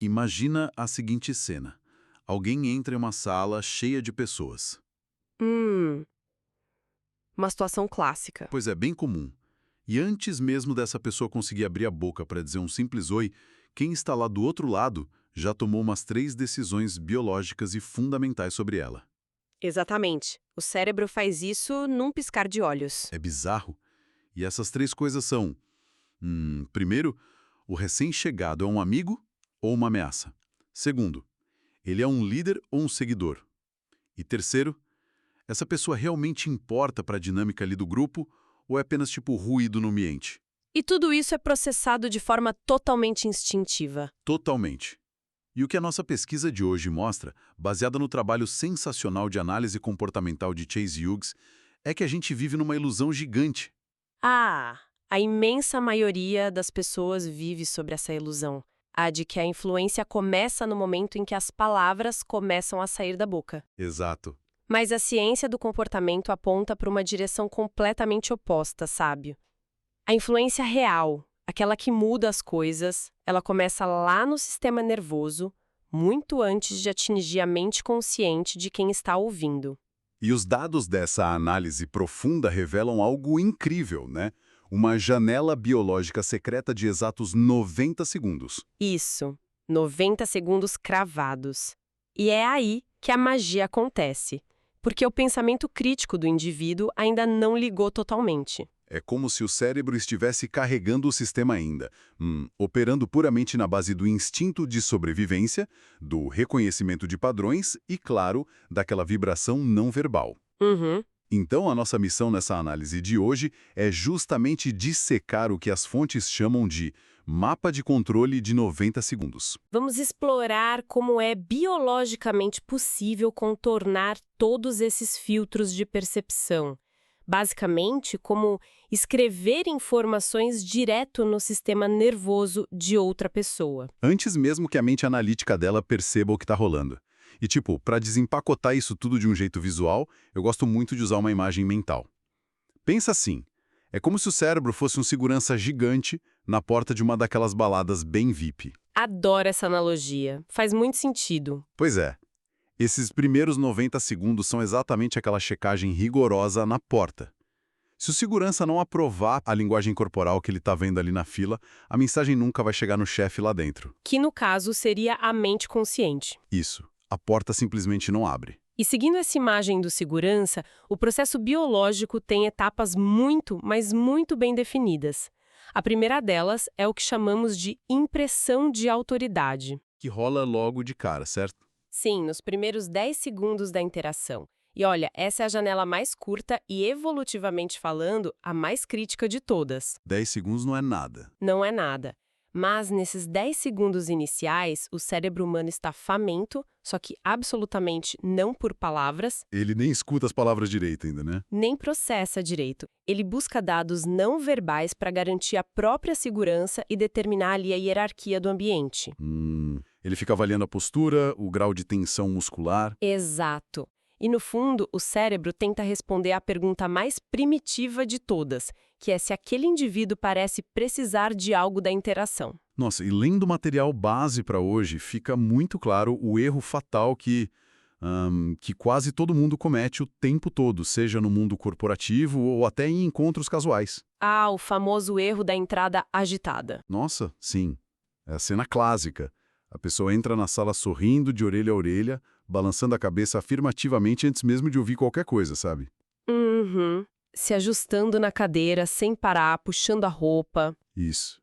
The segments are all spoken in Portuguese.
Imagina a seguinte cena. Alguém entra em uma sala cheia de pessoas. Hum, uma situação clássica. Pois é, bem comum. E antes mesmo dessa pessoa conseguir abrir a boca para dizer um simples oi, quem está lá do outro lado já tomou umas 3 decisões biológicas e fundamentais sobre ela. Exatamente. O cérebro faz isso num piscar de olhos. É bizarro. E essas 3 coisas são: primeiro, o recém-chegado é um amigo ou uma ameaça? Segundo, ele é um líder ou um seguidor? E terceiro, essa pessoa realmente importa para a dinâmica ali do grupo ou é apenas tipo ruído no ambiente? E tudo isso é processado de forma totalmente instintiva. Totalmente. E o que a nossa pesquisa de hoje mostra, baseada no trabalho sensacional de análise comportamental de Chase Hughes, é que a gente vive numa ilusão gigante. Ah, a imensa maioria das pessoas vive sobre essa ilusão. A de que a influência começa no momento em que as palavras começam a sair da boca. Exato. Mas a ciência do comportamento aponta para uma direção completamente oposta, sábio. A influência real, aquela que muda as coisas, ela começa lá no sistema nervoso, muito antes de atingir a mente consciente de quem está ouvindo. E os dados dessa análise profunda revelam algo incrível, né? Uma janela biológica secreta de exatos 90 segundos. Isso, 90 segundos cravados. E é aí que a magia acontece, porque o pensamento crítico do indivíduo ainda não ligou totalmente. É como se o cérebro estivesse carregando o sistema ainda, operando puramente na base do instinto de sobrevivência, do reconhecimento de padrões e, claro, daquela vibração não verbal. Uhum. Então, a nossa missão nessa análise de hoje é justamente dissecar o que as fontes chamam de mapa de controle de 90 segundos. Vamos explorar como é biologicamente possível contornar todos esses filtros de percepção. Basicamente, como escrever informações direto no sistema nervoso de outra pessoa. Antes mesmo que a mente analítica dela perceba o que está rolando. E tipo, para desempacotar isso tudo de um jeito visual, eu gosto muito de usar uma imagem mental. Pensa assim, é como se o cérebro fosse um segurança gigante na porta de uma daquelas baladas bem VIP. Adoro essa analogia. Faz muito sentido. Pois é, esses primeiros 90 segundos são exatamente aquela checagem rigorosa na porta. Se o segurança não aprovar a linguagem corporal que ele está vendo ali na fila, a mensagem nunca vai chegar no chefe lá dentro. Que no caso seria a mente consciente. Isso, a porta simplesmente não abre. E seguindo essa imagem do segurança, o processo biológico tem etapas muito, mas muito bem definidas. A primeira delas é o que chamamos de impressão de autoridade. Que rola logo de cara, certo? Sim, nos primeiros 10 segundos da interação. E olha, essa é a janela mais curta e, evolutivamente falando, a mais crítica de todas. 10 segundos não é nada. Não é nada. Mas nesses 10 segundos iniciais, o cérebro humano está faminto, só que absolutamente não por palavras, Ele nem escuta as palavras direito ainda, né? nem processa direito. Ele busca dados não verbais para garantir a própria segurança e determinar ali a hierarquia do ambiente. Ele fica avaliando a postura, o grau de tensão muscular. Exato. E no fundo, o cérebro tenta responder à pergunta mais primitiva de todas, que é se aquele indivíduo parece precisar de algo da interação. Nossa, e lendo o material base para hoje, fica muito claro o erro fatal que quase todo mundo comete o tempo todo, seja no mundo corporativo ou até em encontros casuais. Ah, o famoso erro da entrada agitada. Nossa, sim. É a cena clássica. A pessoa entra na sala sorrindo de orelha a orelha, balançando a cabeça afirmativamente antes mesmo de ouvir qualquer coisa, sabe? Uhum. Se ajustando na cadeira, sem parar, puxando a roupa. Isso.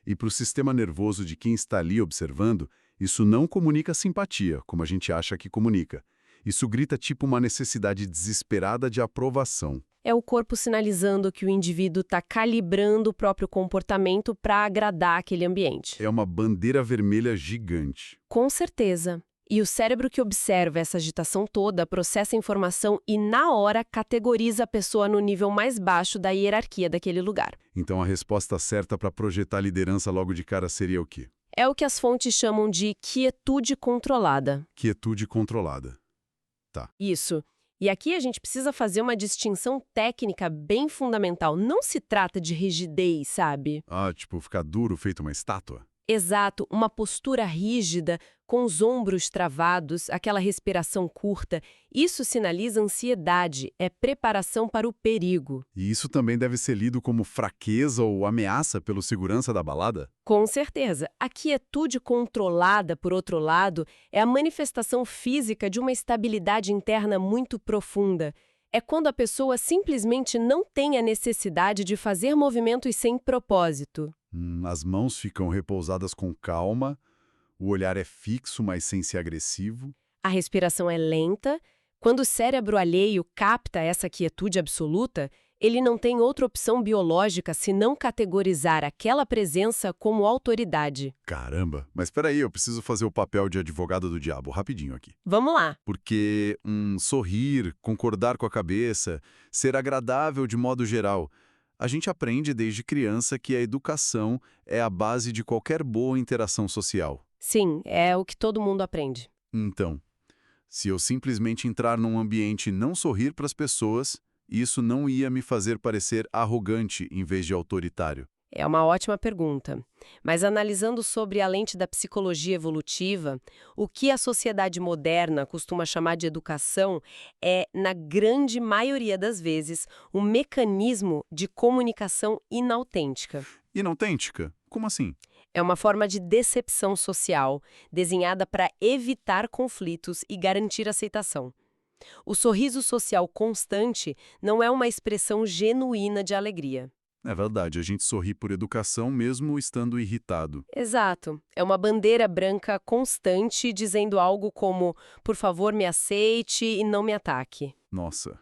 E para o sistema nervoso de quem está ali observando, isso não comunica simpatia, como a gente acha que comunica. Isso grita tipo uma necessidade desesperada de aprovação. É o corpo sinalizando que o indivíduo está calibrando o próprio comportamento para agradar aquele ambiente. É uma bandeira vermelha gigante. Com certeza. E o cérebro que observa essa agitação toda processa a informação e, na hora, categoriza a pessoa no nível mais baixo da hierarquia daquele lugar. Então a resposta certa para projetar a liderança logo de cara seria o quê? É o que as fontes chamam de quietude controlada. Quietude controlada. Tá. Isso. E aqui a gente precisa fazer uma distinção técnica bem fundamental. Não se trata de rigidez, sabe? Ah, tipo ficar duro feito uma estátua? Exato, uma postura rígida, com os ombros travados, aquela respiração curta, isso sinaliza ansiedade, é preparação para o perigo. E isso também deve ser lido como fraqueza ou ameaça pelo segurança da balada? Com certeza. A quietude controlada, por outro lado, é a manifestação física de uma estabilidade interna muito profunda. É quando a pessoa simplesmente não tem a necessidade de fazer movimentos sem propósito. As mãos ficam repousadas com calma, o olhar é fixo, mas sem ser agressivo. A respiração é lenta. Quando o cérebro alheio capta essa quietude absoluta, ele não tem outra opção biológica senão categorizar aquela presença como autoridade. Caramba, mas peraí, eu preciso fazer o papel de advogado do diabo rapidinho aqui. Vamos lá. Porque sorrir, concordar com a cabeça, ser agradável de modo geral. A gente aprende desde criança que a educação é a base de qualquer boa interação social. Sim, é o que todo mundo aprende. Então, se eu simplesmente entrar num ambiente e não sorrir para as pessoas, isso não ia me fazer parecer arrogante em vez de autoritário. É uma ótima pergunta. Mas analisando sobre a lente da psicologia evolutiva, o que a sociedade moderna costuma chamar de educação é, na grande maioria das vezes, um mecanismo de comunicação inautêntica. Inautêntica? Como assim? É uma forma de decepção social, desenhada para evitar conflitos e garantir aceitação. O sorriso social constante não é uma expressão genuína de alegria. É verdade, a gente sorri por educação mesmo estando irritado. Exato. É uma bandeira branca constante dizendo algo como, por favor, me aceite e não me ataque. Nossa,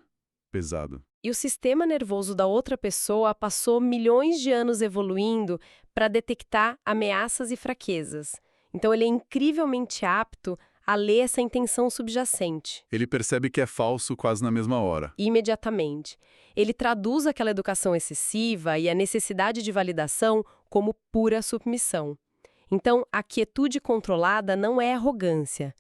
pesado. E o sistema nervoso da outra pessoa passou milhões de anos evoluindo para detectar ameaças e fraquezas. Então ele é incrivelmente apto a ler essa intenção subjacente. Ele percebe que é falso quase na mesma hora. Imediatamente. Ele traduz aquela educação excessiva e a necessidade de validação como pura submissão. Então, a quietude controlada não é arrogância,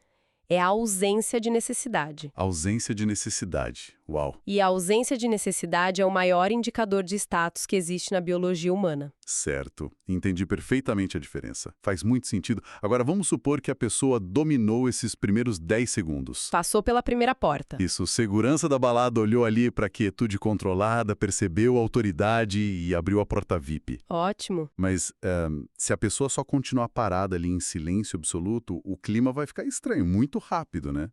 é a ausência de necessidade. Ausência de necessidade. Uau. E a ausência de necessidade é o maior indicador de status que existe na biologia humana. Certo. Entendi perfeitamente a diferença. Faz muito sentido. Agora, vamos supor que a pessoa dominou esses primeiros 10 segundos. Passou pela primeira porta. Isso, segurança da balada olhou ali para a quietude controlada, percebeu a autoridade e abriu a porta VIP. Ótimo. Mas se a pessoa só continuar parada ali em silêncio absoluto, o clima vai ficar estranho, muito rápido, né?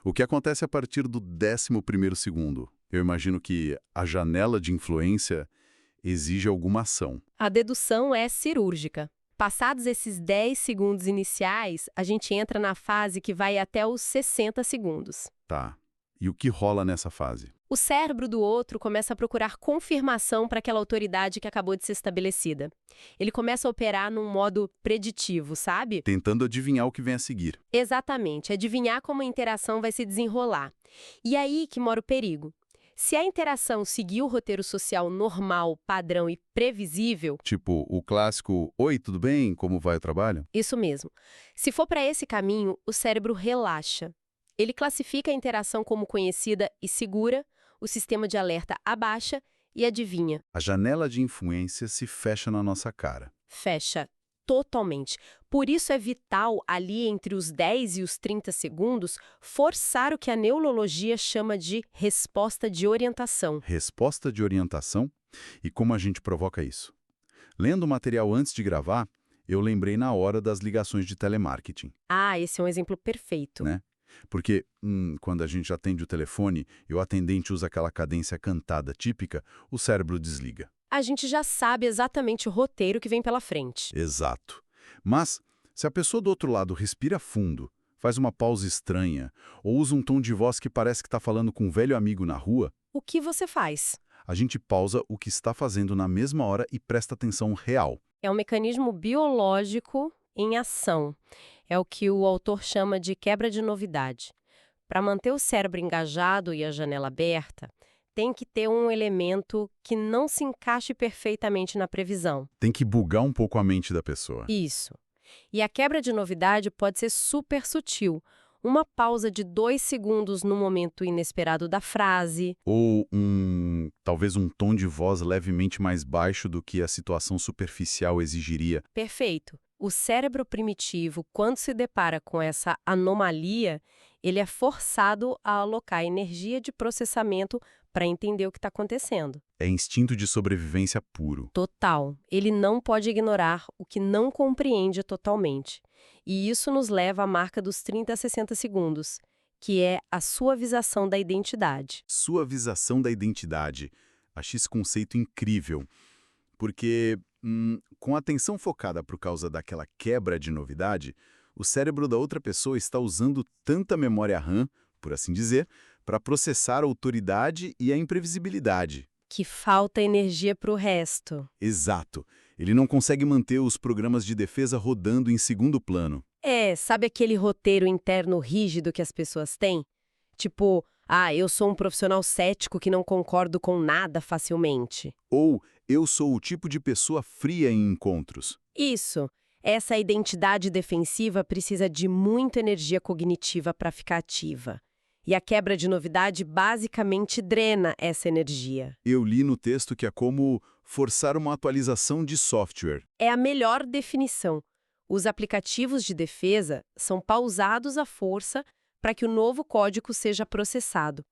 O que acontece a partir do 11º segundo? Eu imagino que a janela de influência exige alguma ação. A dedução é cirúrgica. Passados esses 10 segundos iniciais, a gente entra na fase que vai até os 60 segundos. Tá. E o que rola nessa fase? O cérebro do outro começa a procurar confirmação para aquela autoridade que acabou de ser estabelecida. Ele começa a operar num modo preditivo, sabe? Tentando adivinhar o que vem a seguir. Exatamente, adivinhar como a interação vai se desenrolar. E aí que mora o perigo. Se a interação seguir o roteiro social normal, padrão e previsível... Tipo, o clássico, oi, tudo bem? Como vai o trabalho? Isso mesmo. Se for para esse caminho, o cérebro relaxa. Ele classifica a interação como conhecida e segura, o sistema de alerta abaixa e adivinha. A janela de influência se fecha na nossa cara. Fecha totalmente. Por isso é vital, ali entre os 10 e os 30 segundos, forçar o que a neurologia chama de resposta de orientação. Resposta de orientação? E como a gente provoca isso? Lendo o material antes de gravar, eu lembrei na hora das ligações de telemarketing. Ah, esse é um exemplo perfeito. Né? Porque, quando a gente atende o telefone e o atendente usa aquela cadência cantada típica, o cérebro desliga. A gente já sabe exatamente o roteiro que vem pela frente. Exato. Mas, se a pessoa do outro lado respira fundo, faz uma pausa estranha, ou usa um tom de voz que parece que está falando com um velho amigo na rua, O que você faz? a gente pausa o que está fazendo na mesma hora e presta atenção real. É um mecanismo biológico em ação. É o que o autor chama de quebra de novidade. Para manter o cérebro engajado e a janela aberta, tem que ter um elemento que não se encaixe perfeitamente na previsão. Tem que bugar um pouco a mente da pessoa. Isso. E a quebra de novidade pode ser super sutil. Uma pausa de 2 segundos no momento inesperado da frase. Ou talvez um tom de voz levemente mais baixo do que a situação superficial exigiria. Perfeito. O cérebro primitivo, quando se depara com essa anomalia, ele é forçado a alocar energia de processamento para entender o que está acontecendo. É instinto de sobrevivência puro. Total. Ele não pode ignorar o que não compreende totalmente. E isso nos leva à marca dos 30 a 60 segundos, que é a suavização da identidade. Suavização da identidade. Achei esse conceito incrível. Porque, com a atenção focada por causa daquela quebra de novidade, o cérebro da outra pessoa está usando tanta memória RAM, por assim dizer, para processar a autoridade e a imprevisibilidade. Que falta energia para o resto. Exato. Ele não consegue manter os programas de defesa rodando em segundo plano. Sabe aquele roteiro interno rígido que as pessoas têm? Tipo, eu sou um profissional cético que não concordo com nada facilmente. Ou eu sou o tipo de pessoa fria em encontros. Isso. Essa identidade defensiva precisa de muita energia cognitiva para ficar ativa. E a quebra de novidade basicamente drena essa energia. Eu li no texto que é como forçar uma atualização de software. É a melhor definição. Os aplicativos de defesa são pausados à força para que o novo código seja processado.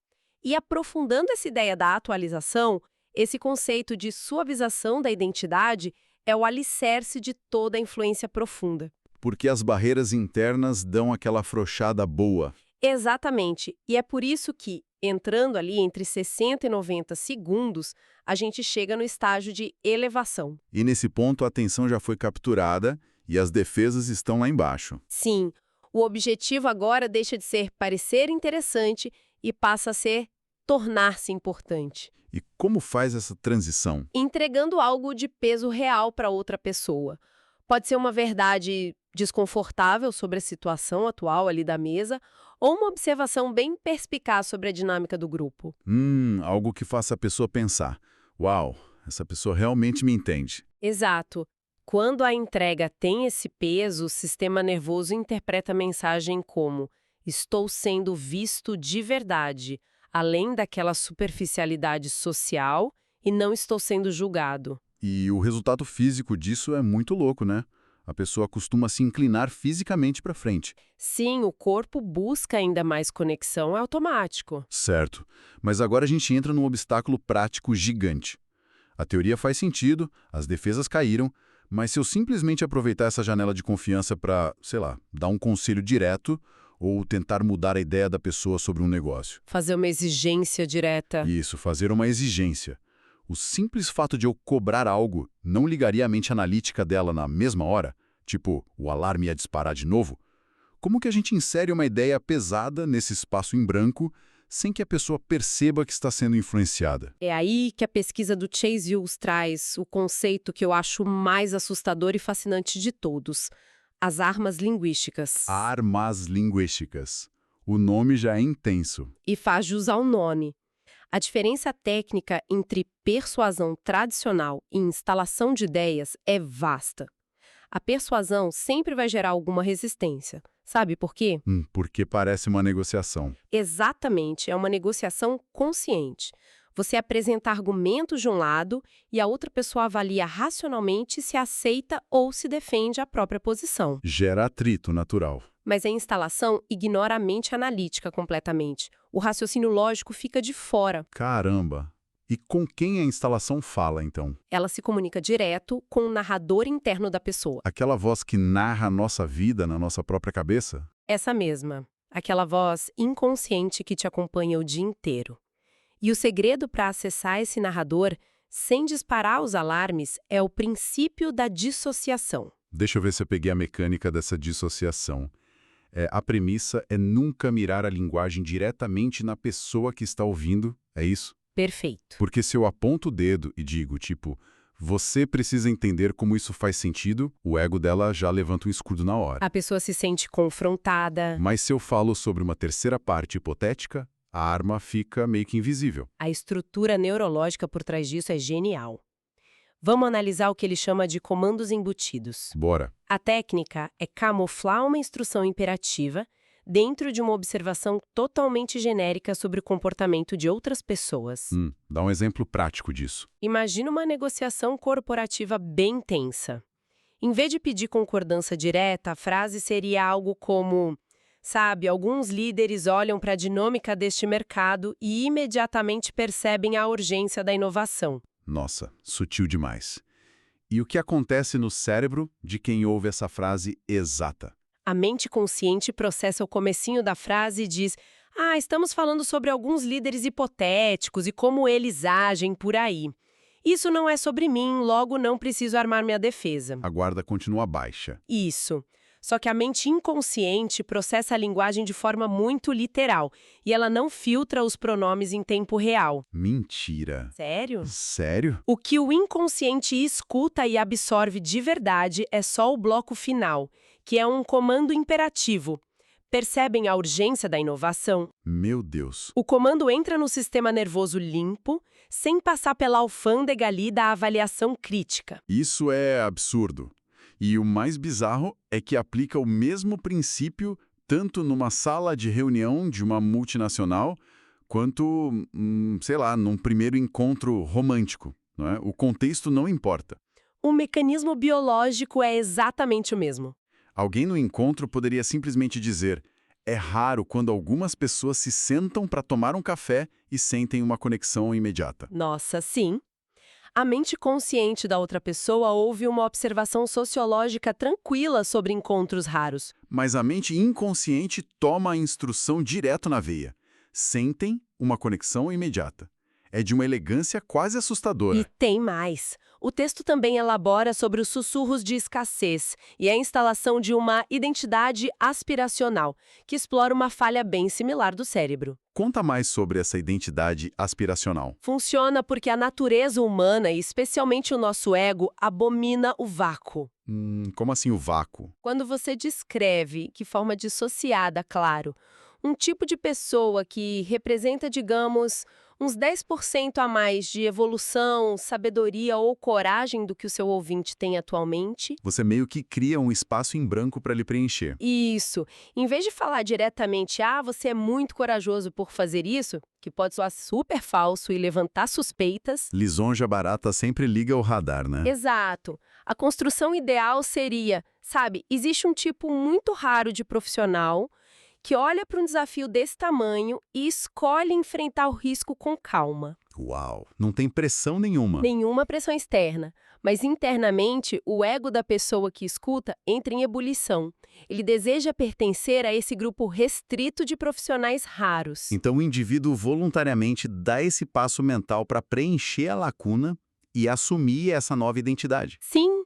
E aprofundando essa ideia da atualização, esse conceito de suavização da identidade é o alicerce de toda a influência profunda. Porque as barreiras internas dão aquela afrouxada boa. Exatamente. E é por isso que, entrando ali entre 60 e 90 segundos, a gente chega no estágio de elevação. E nesse ponto a atenção já foi capturada e as defesas estão lá embaixo. Sim, o objetivo agora deixa de ser parecer interessante e passa a ser tornar-se importante. E como faz essa transição? Entregando algo de peso real para outra pessoa. Pode ser uma verdade desconfortável sobre a situação atual ali da mesa, ou uma observação bem perspicaz sobre a dinâmica do grupo. Algo que faça a pessoa pensar. Uau, essa pessoa realmente me entende. Exato. Quando a entrega tem esse peso, o sistema nervoso interpreta a mensagem como: estou sendo visto de verdade, além daquela superficialidade social, e não estou sendo julgado. E o resultado físico disso é muito louco, né? A pessoa costuma se inclinar fisicamente para frente. Sim, o corpo busca ainda mais conexão, é automático. Certo. Mas agora a gente entra num obstáculo prático gigante. A teoria faz sentido, as defesas caíram, mas se eu simplesmente aproveitar essa janela de confiança para, sei lá, dar um conselho direto ou tentar mudar a ideia da pessoa sobre um negócio. Fazer uma exigência direta. Isso, fazer uma exigência. O simples fato de eu cobrar algo não ligaria a mente analítica dela na mesma hora? Tipo, o alarme ia disparar de novo? Como que a gente insere uma ideia pesada nesse espaço em branco sem que a pessoa perceba que está sendo influenciada? É aí que a pesquisa do Chase Hughes traz o conceito que eu acho mais assustador e fascinante de todos: as armas linguísticas. Armas linguísticas. O nome já é intenso. E faz jus ao nome. A diferença técnica entre persuasão tradicional e instalação de ideias é vasta. A persuasão sempre vai gerar alguma resistência. Sabe por quê? Porque parece uma negociação. Exatamente, é uma negociação consciente. Você apresenta argumentos de um lado e a outra pessoa avalia racionalmente se aceita ou se defende a própria posição. Gera atrito natural. Mas a instalação ignora a mente analítica completamente. O raciocínio lógico fica de fora. Caramba! E com quem a instalação fala, então? Ela se comunica direto com o narrador interno da pessoa. Aquela voz que narra a nossa vida na nossa própria cabeça? Essa mesma. Aquela voz inconsciente que te acompanha o dia inteiro. E o segredo para acessar esse narrador, sem disparar os alarmes, é o princípio da dissociação. Deixa eu ver se eu peguei a mecânica dessa dissociação. A premissa é nunca mirar a linguagem diretamente na pessoa que está ouvindo, é isso? Perfeito. Porque se eu aponto o dedo e digo, tipo, você precisa entender como isso faz sentido, o ego dela já levanta um escudo na hora. A pessoa se sente confrontada. Mas se eu falo sobre uma terceira parte hipotética, a arma fica meio que invisível. A estrutura neurológica por trás disso é genial. Vamos analisar o que ele chama de comandos embutidos. Bora. A técnica é camuflar uma instrução imperativa dentro de uma observação totalmente genérica sobre o comportamento de outras pessoas. Dá um exemplo prático disso. Imagina uma negociação corporativa bem tensa. Em vez de pedir concordância direta, a frase seria algo como: sabe, alguns líderes olham para a dinâmica deste mercado e imediatamente percebem a urgência da inovação. Nossa, sutil demais. E o que acontece no cérebro de quem ouve essa frase exata? A mente consciente processa o comecinho da frase e diz: ah, estamos falando sobre alguns líderes hipotéticos e como eles agem por aí. Isso não é sobre mim, logo não preciso armar minha defesa. A guarda continua baixa. Isso. Só que a mente inconsciente processa a linguagem de forma muito literal e ela não filtra os pronomes em tempo real. Mentira. Sério? Sério? O que o inconsciente escuta e absorve de verdade é só o bloco final, que é um comando imperativo. Percebem a urgência da inovação? Meu Deus. O comando entra no sistema nervoso limpo, sem passar pela alfândega ali da avaliação crítica. Isso é absurdo. E o mais bizarro é que aplica o mesmo princípio tanto numa sala de reunião de uma multinacional, quanto, sei lá, num primeiro encontro romântico, não é? O contexto não importa. O mecanismo biológico é exatamente o mesmo. Alguém no encontro poderia simplesmente dizer: é raro quando algumas pessoas se sentam para tomar um café e sentem uma conexão imediata. Nossa, sim. A mente consciente da outra pessoa ouve uma observação sociológica tranquila sobre encontros raros. Mas a mente inconsciente toma a instrução direto na veia. Sentem uma conexão imediata. É de uma elegância quase assustadora. E tem mais. O texto também elabora sobre os sussurros de escassez e a instalação de uma identidade aspiracional, que explora uma falha bem similar do cérebro. Conta mais sobre essa identidade aspiracional. Funciona porque a natureza humana, e especialmente o nosso ego, abomina o vácuo. Como assim o vácuo? Quando você descreve, de forma dissociada, claro, um tipo de pessoa que representa, digamos, uns 10% a mais de evolução, sabedoria ou coragem do que o seu ouvinte tem atualmente. Você meio que cria um espaço em branco para lhe preencher. Isso. Em vez de falar diretamente, ah, você é muito corajoso por fazer isso, que pode soar super falso e levantar suspeitas. Lisonja barata sempre liga o radar, né? Exato. A construção ideal seria, sabe, existe um tipo muito raro de profissional que olha para um desafio desse tamanho e escolhe enfrentar o risco com calma. Uau! Não tem pressão nenhuma. Nenhuma pressão externa, mas internamente o ego da pessoa que escuta entra em ebulição. Ele deseja pertencer a esse grupo restrito de profissionais raros. Então o indivíduo voluntariamente dá esse passo mental para preencher a lacuna e assumir essa nova identidade. Sim.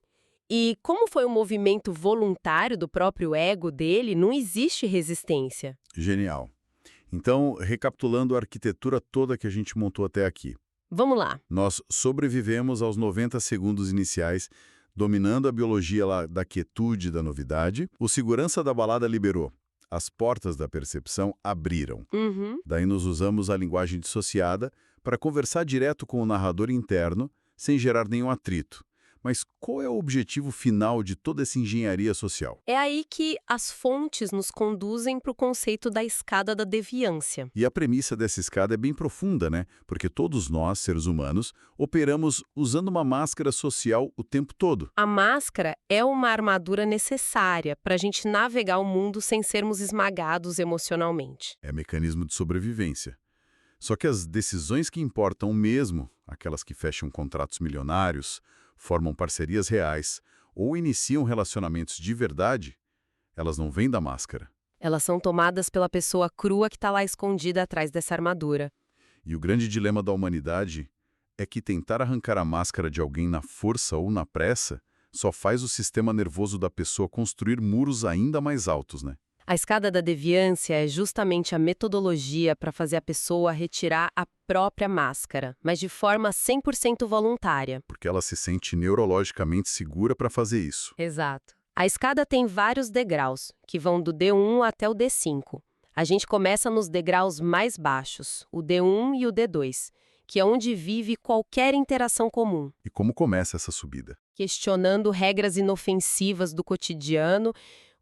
E como foi um movimento voluntário do próprio ego dele, não existe resistência. Genial. Então, recapitulando a arquitetura toda que a gente montou até aqui. Vamos lá. Nós sobrevivemos aos 90 segundos iniciais, dominando a biologia da quietude e da novidade. O segurança da balada liberou. As portas da percepção abriram. Daí nós usamos a linguagem dissociada para conversar direto com o narrador interno, sem gerar nenhum atrito. Mas qual é o objetivo final de toda essa engenharia social? É aí que as fontes nos conduzem para o conceito da escada da deviância. E a premissa dessa escada é bem profunda, né? Porque todos nós, seres humanos, operamos usando uma máscara social o tempo todo. A máscara é uma armadura necessária para a gente navegar o mundo sem sermos esmagados emocionalmente. É mecanismo de sobrevivência. Só que as decisões que importam mesmo, aquelas que fecham contratos milionários, formam parcerias reais ou iniciam relacionamentos de verdade, elas não vêm da máscara. Elas são tomadas pela pessoa crua que está lá escondida atrás dessa armadura. E o grande dilema da humanidade é que tentar arrancar a máscara de alguém na força ou na pressa só faz o sistema nervoso da pessoa construir muros ainda mais altos, né? A escada da deviância é justamente a metodologia para fazer a pessoa retirar a própria máscara, mas de forma 100% voluntária. Porque ela se sente neurologicamente segura para fazer isso. Exato. A escada tem vários degraus, que vão do D1 até o D5. A gente começa nos degraus mais baixos, o D1 e o D2, que é onde vive qualquer interação comum. E como começa essa subida? Questionando regras inofensivas do cotidiano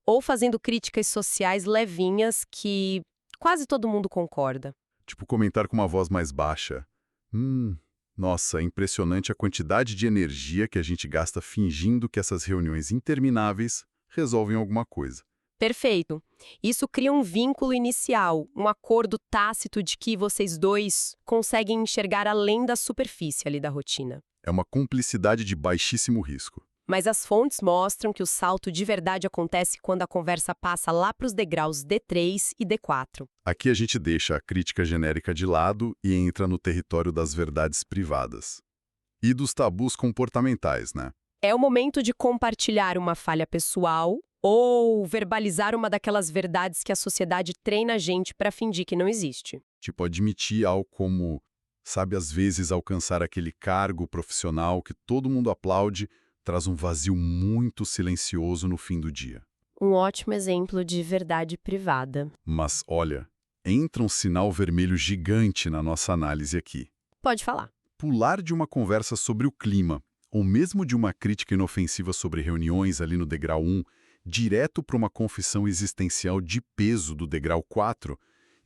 ou fazendo críticas sociais levinhas que quase todo mundo concorda. Tipo comentar com uma voz mais baixa. Nossa, é impressionante a quantidade de energia que a gente gasta fingindo que essas reuniões intermináveis resolvem alguma coisa. Perfeito. Isso cria um vínculo inicial, um acordo tácito de que vocês dois conseguem enxergar além da superfície ali da rotina. É uma cumplicidade de baixíssimo risco. Mas as fontes mostram que o salto de verdade acontece quando a conversa passa lá para os degraus D3 e D4. Aqui a gente deixa a crítica genérica de lado e entra no território das verdades privadas. E dos tabus comportamentais, né? É o momento de compartilhar uma falha pessoal ou verbalizar uma daquelas verdades que a sociedade treina a gente para fingir que não existe. Tipo, admitir algo como, sabe, às vezes alcançar aquele cargo profissional que todo mundo aplaude traz um vazio muito silencioso no fim do dia. Um ótimo exemplo de verdade privada. Mas, olha, entra um sinal vermelho gigante na nossa análise aqui. Pode falar. Pular de uma conversa sobre o clima, ou mesmo de uma crítica inofensiva sobre reuniões ali no degrau 1, direto para uma confissão existencial de peso do degrau 4,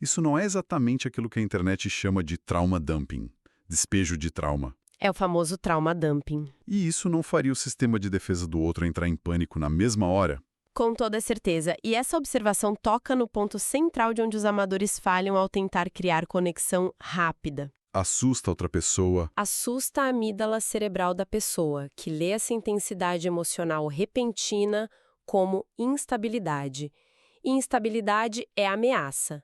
isso não é exatamente aquilo que a internet chama de trauma dumping, despejo de trauma. É o famoso trauma dumping. E isso não faria o sistema de defesa do outro entrar em pânico na mesma hora? Com toda certeza. E essa observação toca no ponto central de onde os amadores falham ao tentar criar conexão rápida. Assusta outra pessoa. Assusta a amígdala cerebral da pessoa, que lê essa intensidade emocional repentina como instabilidade. E instabilidade é ameaça.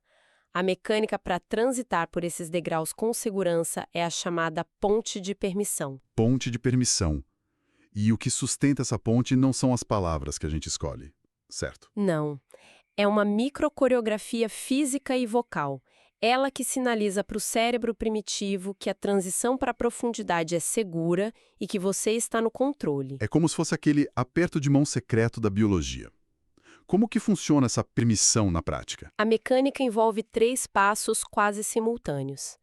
A mecânica para transitar por esses degraus com segurança é a chamada ponte de permissão. Ponte de permissão. E o que sustenta essa ponte não são as palavras que a gente escolhe, certo? Não. É uma microcoreografia física e vocal. Ela que sinaliza para o cérebro primitivo que a transição para a profundidade é segura e que você está no controle. É como se fosse aquele aperto de mão secreto da biologia. Como que funciona essa permissão na prática? A mecânica envolve 3 passos quase simultâneos.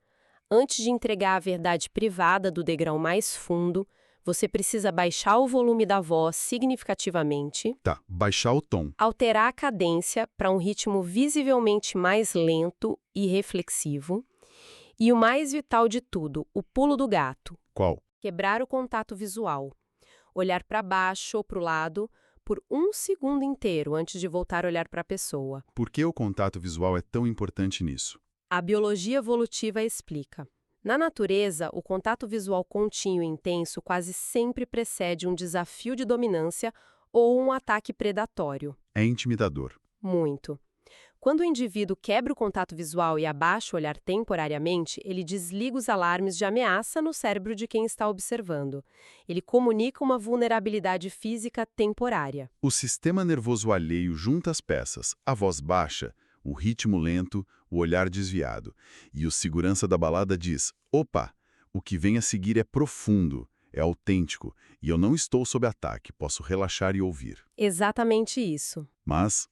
Antes de entregar a verdade privada do degrau mais fundo, você precisa baixar o volume da voz significativamente, Tá, baixar o tom. alterar a cadência para um ritmo visivelmente mais lento e reflexivo, e o mais vital de tudo, o pulo do gato, Qual? quebrar o contato visual, olhar para baixo ou para o lado por 1 segundo inteiro antes de voltar a olhar para a pessoa. Por que o contato visual é tão importante nisso? A biologia evolutiva explica. Na natureza, o contato visual contínuo e intenso quase sempre precede um desafio de dominância ou um ataque predatório. É intimidador. Muito. Quando o indivíduo quebra o contato visual e abaixa o olhar temporariamente, ele desliga os alarmes de ameaça no cérebro de quem está observando. Ele comunica uma vulnerabilidade física temporária. O sistema nervoso alheio junta as peças, a voz baixa, o ritmo lento, o olhar desviado. E o segurança da balada diz, opa, o que vem a seguir é profundo, é autêntico, e eu não estou sob ataque, posso relaxar e ouvir. Exatamente isso. Mas,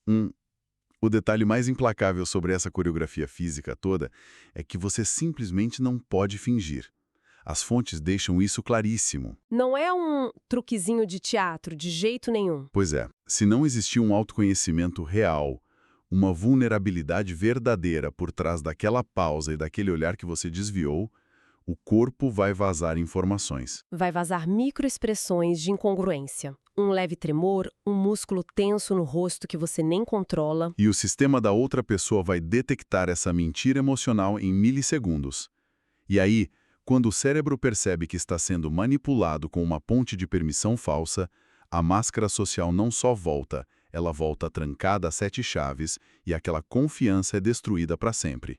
o detalhe mais implacável sobre essa coreografia física toda é que você simplesmente não pode fingir. As fontes deixam isso claríssimo. Não é um truquezinho de teatro, de jeito nenhum. Pois é, se não existir um autoconhecimento real, uma vulnerabilidade verdadeira por trás daquela pausa e daquele olhar que você desviou, o corpo vai vazar informações. Vai vazar microexpressões de incongruência. Um leve tremor, um músculo tenso no rosto que você nem controla. E o sistema da outra pessoa vai detectar essa mentira emocional em milissegundos. E aí, quando o cérebro percebe que está sendo manipulado com uma ponte de permissão falsa, a máscara social não só volta, ela volta trancada a 7 chaves e aquela confiança é destruída para sempre.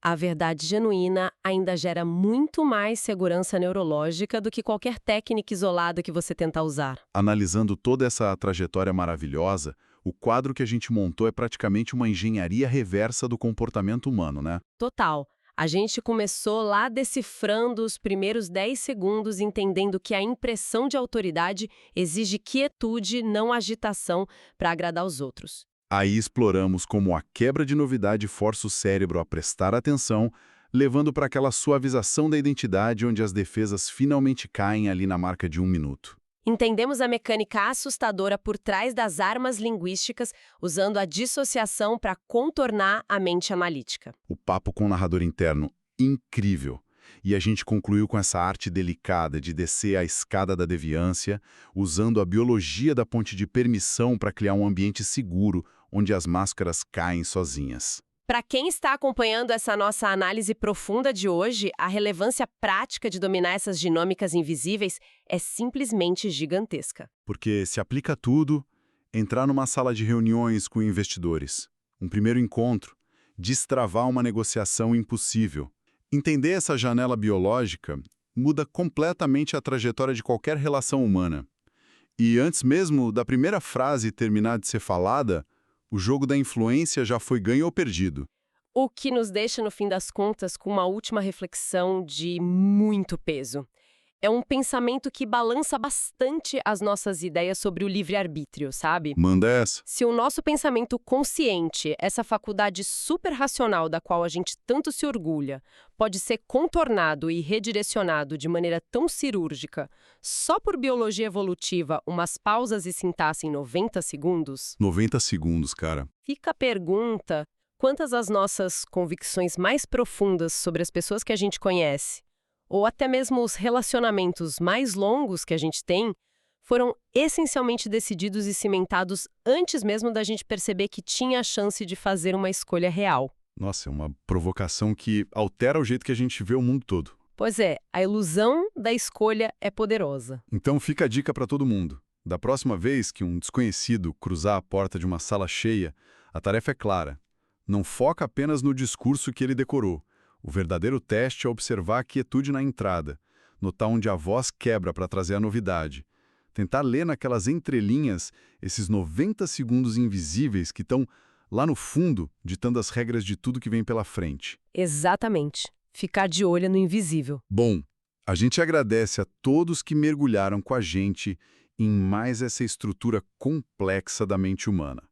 A verdade genuína ainda gera muito mais segurança neurológica do que qualquer técnica isolada que você tenta usar. Analisando toda essa trajetória maravilhosa, o quadro que a gente montou é praticamente uma engenharia reversa do comportamento humano, né? Total. A gente começou lá decifrando os primeiros 10 segundos, entendendo que a impressão de autoridade exige quietude, não agitação, para agradar os outros. Aí exploramos como a quebra de novidade força o cérebro a prestar atenção, levando para aquela suavização da identidade onde as defesas finalmente caem ali na marca de 1 minuto. Entendemos a mecânica assustadora por trás das armas linguísticas, usando a dissociação para contornar a mente analítica. O papo com o narrador interno, incrível. E a gente concluiu com essa arte delicada de descer a escada da deviância, usando a biologia da ponte de permissão para criar um ambiente seguro, onde as máscaras caem sozinhas. Para quem está acompanhando essa nossa análise profunda de hoje, a relevância prática de dominar essas dinâmicas invisíveis é simplesmente gigantesca. Porque se aplica a tudo, entrar numa sala de reuniões com investidores, um primeiro encontro, destravar uma negociação impossível. Entender essa janela biológica muda completamente a trajetória de qualquer relação humana. E antes mesmo da primeira frase terminar de ser falada, o jogo da influência já foi ganho ou perdido. O que nos deixa, no fim das contas, com uma última reflexão de muito peso. É um pensamento que balança bastante as nossas ideias sobre o livre-arbítrio, sabe? Manda essa. Se o nosso pensamento consciente, essa faculdade superracional da qual a gente tanto se orgulha, pode ser contornado e redirecionado de maneira tão cirúrgica, só por biologia evolutiva, umas pausas e sintaxe em 90 segundos, 90 segundos, cara. fica a pergunta: quantas das nossas convicções mais profundas sobre as pessoas que a gente conhece, ou até mesmo os relacionamentos mais longos que a gente tem, foram essencialmente decididos e cimentados antes mesmo da gente perceber que tinha a chance de fazer uma escolha real? Nossa, é uma provocação que altera o jeito que a gente vê o mundo todo. Pois é, a ilusão da escolha é poderosa. Então fica a dica para todo mundo. Da próxima vez que um desconhecido cruzar a porta de uma sala cheia, a tarefa é clara. Não foca apenas no discurso que ele decorou. O verdadeiro teste é observar a quietude na entrada, notar onde a voz quebra para trazer a novidade. Tentar ler naquelas entrelinhas esses 90 segundos invisíveis que estão lá no fundo, ditando as regras de tudo que vem pela frente. Exatamente. Ficar de olho no invisível. Bom, a gente agradece a todos que mergulharam com a gente em mais essa estrutura complexa da mente humana.